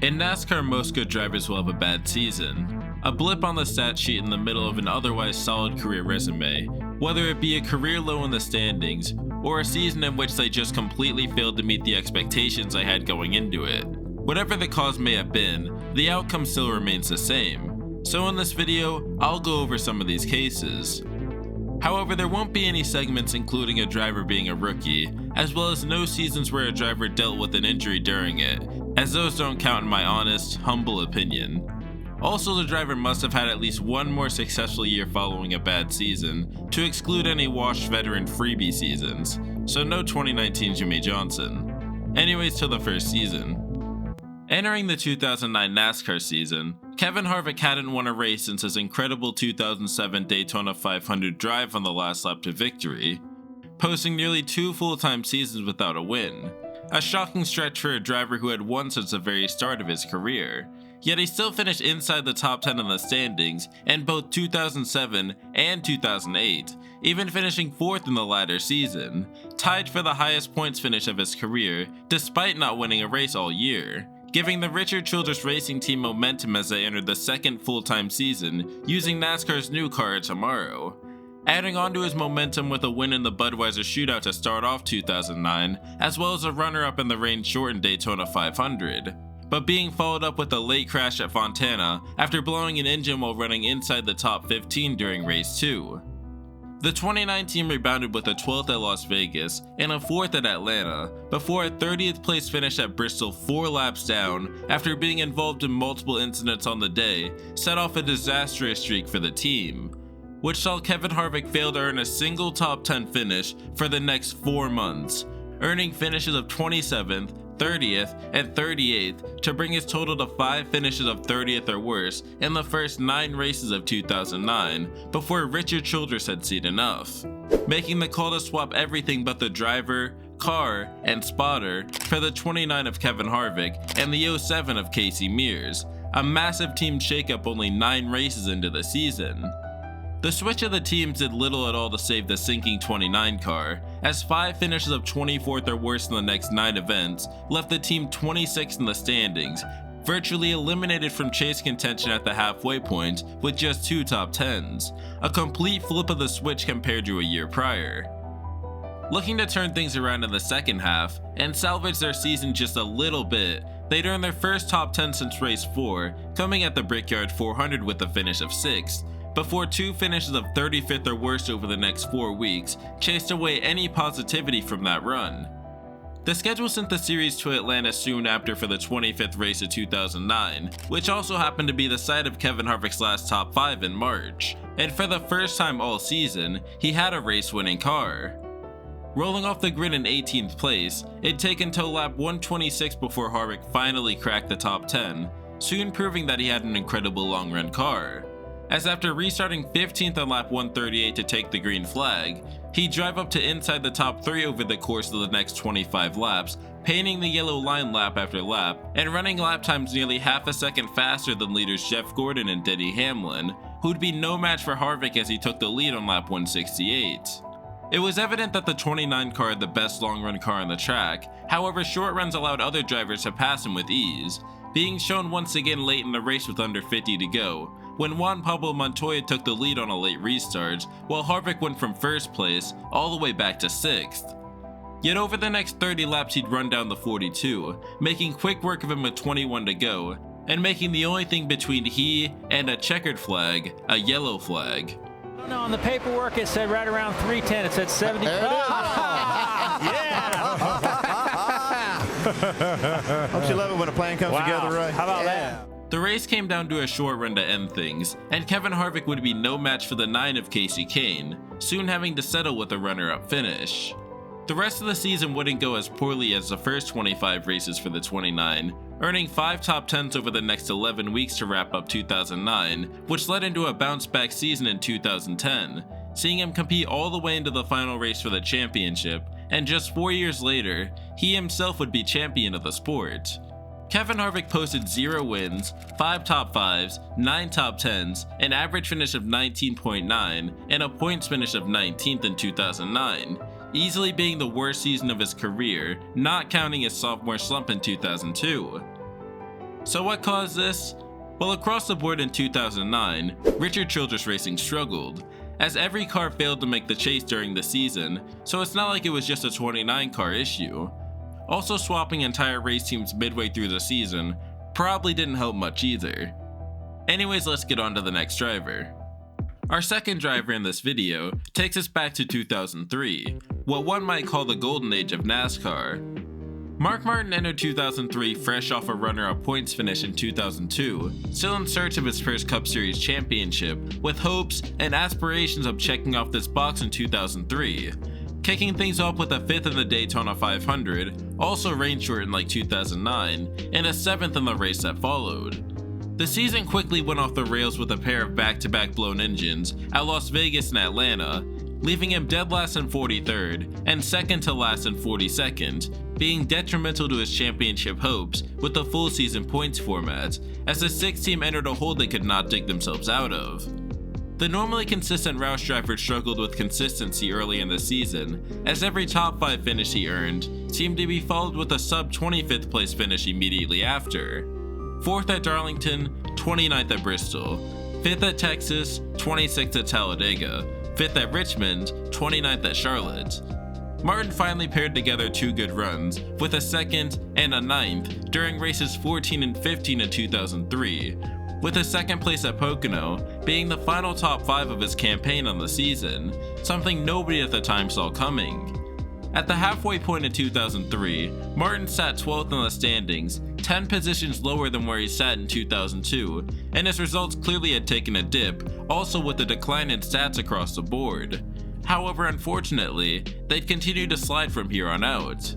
In NASCAR, most good drivers will have a bad season, a blip on the stat sheet in the middle of an otherwise solid career resume, whether it be a career low in the standings, or a season in which they just completely failed to meet the expectations I had going into it. Whatever the cause may have been, the outcome still remains the same, so in this video, I'll go over some of these cases. However, there won't be any segments including a driver being a rookie, as well as no seasons where a driver dealt with an injury during it, as those don't count in my honest, humble opinion. Also, the driver must have had at least one more successful year following a bad season, to exclude any washed veteran freebie seasons, so no 2019 Jimmie Johnson. Anyways, to the first season. Entering the 2009 NASCAR season, Kevin Harvick hadn't won a race since his incredible 2007 Daytona 500 drive on the last lap to victory, posting nearly 2 full-time seasons without a win. A shocking stretch for a driver who had won since the very start of his career, yet he still finished inside the top 10 in the standings in both 2007 and 2008, even finishing 4th in the latter season, tied for the highest points finish of his career despite not winning a race all year, giving the Richard Childress Racing Team momentum as they entered the second full-time season using NASCAR's new car tomorrow. Adding on to his momentum with a win in the Budweiser Shootout to start off 2009, as well as a runner-up in the rain-shortened Daytona 500, but being followed up with a late crash at Fontana after blowing an engine while running inside the top 15 during race 2. The 2019 rebounded with a 12th at Las Vegas and a 4th at Atlanta, before a 30th place finish at Bristol 4 laps down after being involved in multiple incidents on the day set off a disastrous streak for the team, which saw Kevin Harvick fail to earn a single top 10 finish for the next 4 months, earning finishes of 27th, 30th, and 38th to bring his total to 5 finishes of 30th or worse in the first 9 races of 2009 before Richard Childress had seen enough, making the call to swap everything but the driver, car, and spotter for the 29 of Kevin Harvick and the 07 of Casey Mears, a massive team shakeup only 9 races into the season. The switch of the teams did little at all to save the sinking 29 car, as 5 finishes of 24th or worse in the next 9 events left the team 26th in the standings, virtually eliminated from chase contention at the halfway point with just 2 top 10s, a complete flip of the switch compared to a year prior. Looking to turn things around in the second half and salvage their season just a little bit, they'd earned their first top 10 since race 4, coming at the Brickyard 400 with a finish of 6th, before 2 finishes of 35th or worse over the next 4 weeks chased away any positivity from that run. The schedule sent the series to Atlanta soon after for the 25th race of 2009, which also happened to be the site of Kevin Harvick's last top 5 in March, and for the first time all season, he had a race-winning car. Rolling off the grid in 18th place, it'd take until lap 126 before Harvick finally cracked the top 10, soon proving that he had an incredible long-run car, as after restarting 15th on lap 138 to take the green flag, he'd drive up to inside the top 3 over the course of the next 25 laps, painting the yellow line lap after lap, and running lap times nearly half a second faster than leaders Jeff Gordon and Denny Hamlin, who'd be no match for Harvick as he took the lead on lap 168. It was evident that the 29 car had the best long-run car on the track, however short runs allowed other drivers to pass him with ease, being shown once again late in the race with under 50 to go, when Juan Pablo Montoya took the lead on a late restart, while Harvick went from 1st place all the way back to 6th. Yet over the next 30 laps he'd run down the 42, making quick work of him with 21 to go, and making the only thing between he and a checkered flag a yellow flag. No, on the paperwork it said right around 310, it said 70. Yeah! Don't you love it when a plan comes together right? How about that? The race came down to a short run to end things, and Kevin Harvick would be no match for the 9 of Kasey Kahne, soon having to settle with a runner-up finish. The rest of the season wouldn't go as poorly as the first 25 races for the 29, earning 5 top 10s over the next 11 weeks to wrap up 2009, which led into a bounce-back season in 2010, seeing him compete all the way into the final race for the championship, and just 4 years later, he himself would be champion of the sport. Kevin Harvick posted 0 wins, 5 top 5s, 9 top 10s, an average finish of 19.9, and a points finish of 19th in 2009, easily being the worst season of his career, not counting his sophomore slump in 2002. So what caused this? Well, across the board in 2009, Richard Childress Racing struggled, as every car failed to make the chase during the season, so it's not like it was just a 29 car issue. Also, swapping entire race teams midway through the season probably didn't help much either. Anyways, let's get on to the next driver. Our second driver in this video takes us back to 2003, what one might call the golden age of NASCAR. Mark Martin entered 2003 fresh off a runner-up points finish in 2002, still in search of his first Cup Series championship, with hopes and aspirations of checking off this box in 2003. Kicking things off with a 5th in the Daytona 500, also rain shortened like 2009, and a 7th in the race that followed. The season quickly went off the rails with a pair of back-to-back blown engines at Las Vegas and Atlanta, leaving him dead last in 43rd and second to last in 42nd, being detrimental to his championship hopes with the full season points format, as the 6th team entered a hole they could not dig themselves out of. The normally consistent Roush driver struggled with consistency early in the season, as every top 5 finish he earned seemed to be followed with a sub 25th place finish immediately after. 4th at Darlington, 29th at Bristol, 5th at Texas, 26th at Talladega, 5th at Richmond, 29th at Charlotte. Martin finally paired together 2 good runs, with a 2nd and a 9th during races 14 and 15 in 2003, with a 2nd place at Pocono being the final top 5 of his campaign on the season, something nobody at the time saw coming. At the halfway point in 2003, Martin sat 12th in the standings, 10 positions lower than where he sat in 2002, and his results clearly had taken a dip, also with a decline in stats across the board. However, unfortunately, they'd continue to slide from here on out.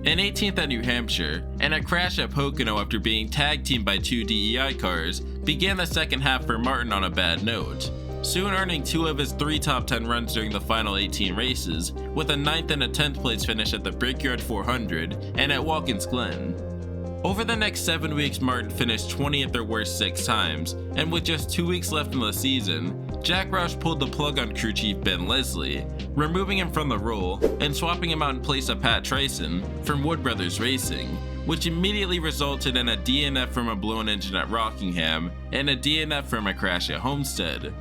In 18th at New Hampshire, and a crash at Pocono after being tag teamed by 2 DEI cars, began the second half for Martin on a bad note, soon earning 2 of his 3 top 10 runs during the final 18 races, with a 9th and a 10th place finish at the Brickyard 400 and at Watkins Glen. Over the next 7 weeks, Martin finished 20th or worse 6 times, and with just 2 weeks left in the season, Jack Roush pulled the plug on crew chief Ben Leslie, removing him from the role and swapping him out in place of Pat Tryson from Wood Brothers Racing, which immediately resulted in a DNF from a blown engine at Rockingham and a DNF from a crash at Homestead.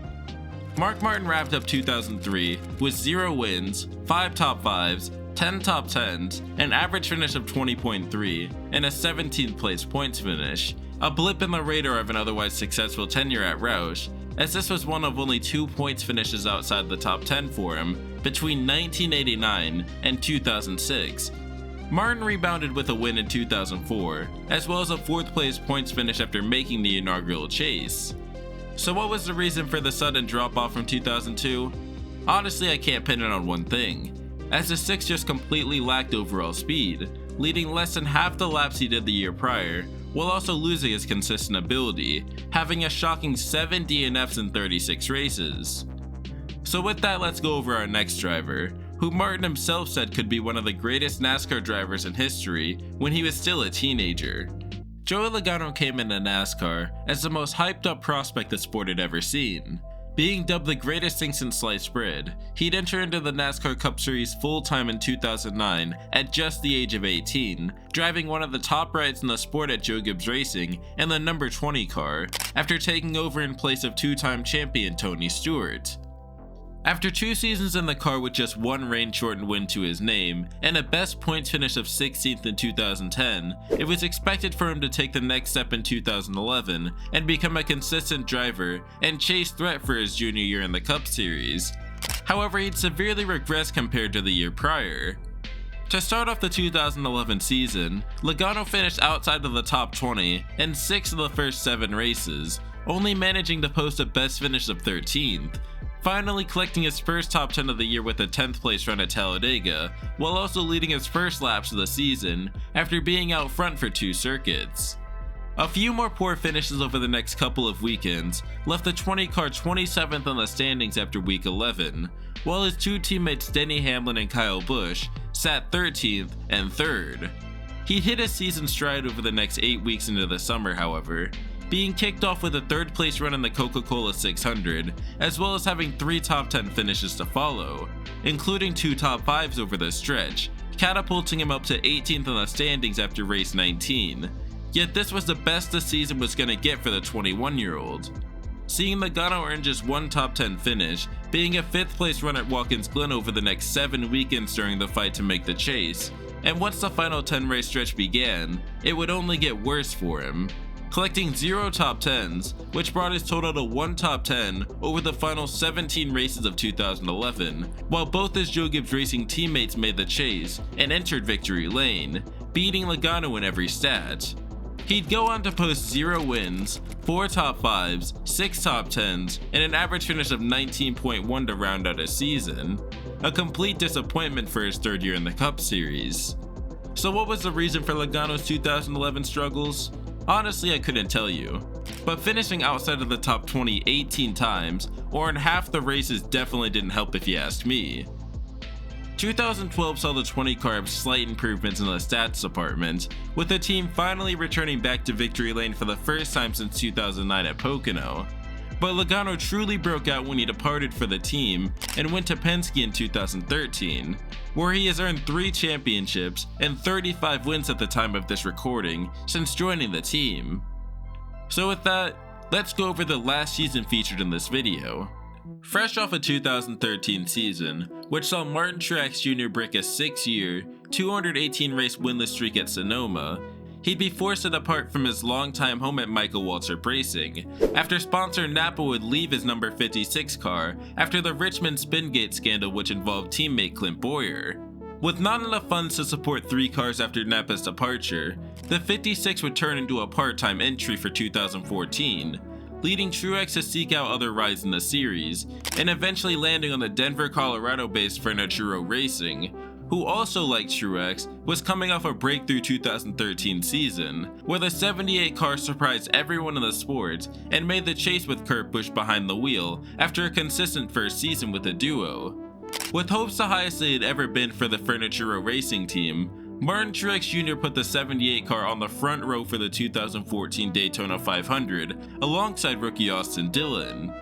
Mark Martin wrapped up 2003 with 0 wins, 5 top 5s, 10 top 10s, an average finish of 20.3, and a 17th place points finish, a blip in the radar of an otherwise successful tenure at Roush, as this was one of only 2 points finishes outside the top 10 for him between 1989 and 2006. Martin rebounded with a win in 2004, as well as a 4th place points finish after making the inaugural chase. So what was the reason for the sudden drop off from 2002? Honestly, I can't pin it on one thing, as the 6 just completely lacked overall speed, leading less than half the laps he did the year prior, while also losing his consistent ability, having a shocking 7 DNFs in 36 races. So with that, let's go over our next driver, who Martin himself said could be one of the greatest NASCAR drivers in history when he was still a teenager. Joey Logano came into NASCAR as the most hyped up prospect the sport had ever seen. Being dubbed the greatest thing since sliced bread, he'd enter into the NASCAR Cup Series full-time in 2009 at just the age of 18, driving one of the top rides in the sport at Joe Gibbs Racing in the number 20 car, after taking over in place of 2-time champion Tony Stewart. After 2 seasons in the car with just 1 rain-shortened win to his name, and a best points finish of 16th in 2010, it was expected for him to take the next step in 2011 and become a consistent driver and chase threat for his junior year in the Cup Series. However, he'd severely regressed compared to the year prior. To start off the 2011 season, Logano finished outside of the top 20 in 6 of the first 7 races, only managing to post a best finish of 13th, finally collecting his first top 10 of the year with a 10th place run at Talladega, while also leading his first laps of the season after being out front for 2 circuits. A few more poor finishes over the next couple of weekends left the 20 car 27th in the standings after week 11, while his 2 teammates Denny Hamlin and Kyle Busch sat 13th and 3rd. He hit his season stride over the next 8 weeks into the summer, however, being kicked off with a 3rd place run in the Coca-Cola 600, as well as having 3 top 10 finishes to follow, including 2 top 5s over the stretch, catapulting him up to 18th in the standings after race 19. Yet this was the best the season was going to get for the 21-year-old. Seeing Logano earn just one top 10 finish, being a 5th place run at Watkins Glen over the next 7 weekends during the fight to make the chase, and once the final 10 race stretch began, it would only get worse for him, collecting 0 top 10s, which brought his total to 1 top 10 over the final 17 races of 2011, while both his Joe Gibbs Racing teammates made the chase and entered victory lane, beating Logano in every stat. He'd go on to post 0 wins, 4 top 5s, 6 top 10s, and an average finish of 19.1 to round out his season. A complete disappointment for his 3rd year in the Cup Series. So what was the reason for Logano's 2011 struggles? Honestly, I couldn't tell you, but finishing outside of the top 20 18 times, or in half the races, definitely didn't help if you asked me. 2012 saw the 20 car have slight improvements in the stats department, with the team finally returning back to victory lane for the first time since 2009 at Pocono. But Logano truly broke out when he departed for the team and went to Penske in 2013, where he has earned 3 championships and 35 wins at the time of this recording since joining the team. So with that, let's go over the last season featured in this video. Fresh off a 2013 season, which saw Martin Truex Jr. break a 6-year, 218 race winless streak at Sonoma, he'd be forced to depart from his longtime home at Michael Waltrip Racing, after sponsor Napa would leave his number 56 car after the Richmond Spingate scandal which involved teammate Clint Bowyer. With not enough funds to support 3 cars after Napa's departure, the 56 would turn into a part-time entry for 2014, leading Truex to seek out other rides in the series, and eventually landing on the Denver, Colorado-based Fernachuro Racing, who also, like Truex, was coming off a breakthrough 2013 season, where the 78 car surprised everyone in the sport and made the chase with Kurt Busch behind the wheel after a consistent first season with the duo. With hopes the highest they had ever been for the Fernachuro Racing team, Martin Truex Jr. put the 78 car on the front row for the 2014 Daytona 500 alongside rookie Austin Dillon.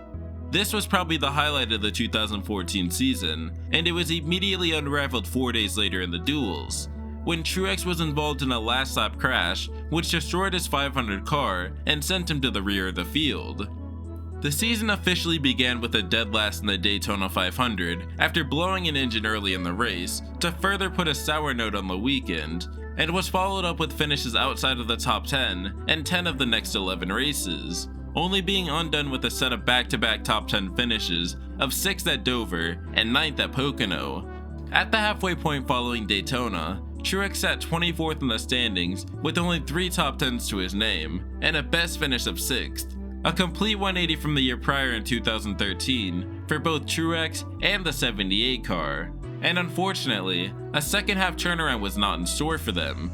This was probably the highlight of the 2014 season, and it was immediately unraveled 4 days later in the duels, when Truex was involved in a last lap crash which destroyed his 500 car and sent him to the rear of the field. The season officially began with a dead last in the Daytona 500 after blowing an engine early in the race to further put a sour note on the weekend, and was followed up with finishes outside of the top 10 and 10 of the next 11 races, only being undone with a set of back-to-back top 10 finishes of 6th at Dover and 9th at Pocono. At the halfway point following Daytona, Truex sat 24th in the standings with only 3 top 10s to his name, and a best finish of 6th. A complete 180 from the year prior in 2013 for both Truex and the 78 car, and unfortunately, a second half turnaround was not in store for them,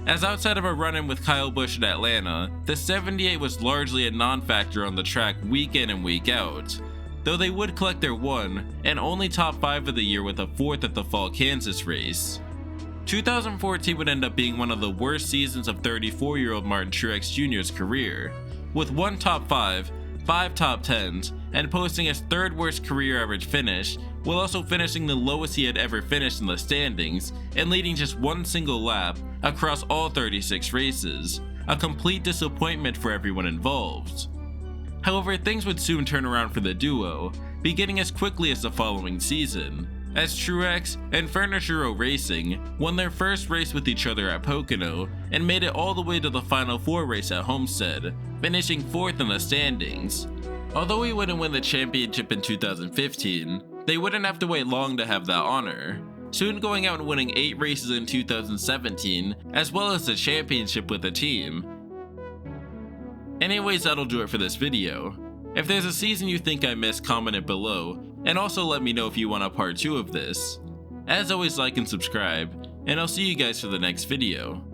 as outside of a run-in with Kyle Busch at Atlanta, the 78 was largely a non-factor on the track week in and week out, though they would collect their 1 and only top 5 of the year with a 4th at the Fall Kansas race. 2014 would end up being one of the worst seasons of 34-year-old Martin Truex Jr.'s career, with 1 top 5, 5 top 10s, and posting his 3rd worst career average finish, while also finishing the lowest he had ever finished in the standings, and leading just 1 single lap across all 36 races, a complete disappointment for everyone involved. However, things would soon turn around for the duo, beginning as quickly as the following season, as Truex and Fernachuro Racing won their first race with each other at Pocono and made it all the way to the Final 4 race at Homestead, finishing 4th in the standings. Although he wouldn't win the championship in 2015, they wouldn't have to wait long to have that honor, soon going out and winning 8 races in 2017, as well as the championship with the team. Anyways, that'll do it for this video. If there's a season you think I missed, comment it below, and also let me know if you want a part 2 of this. As always, like and subscribe, and I'll see you guys for the next video.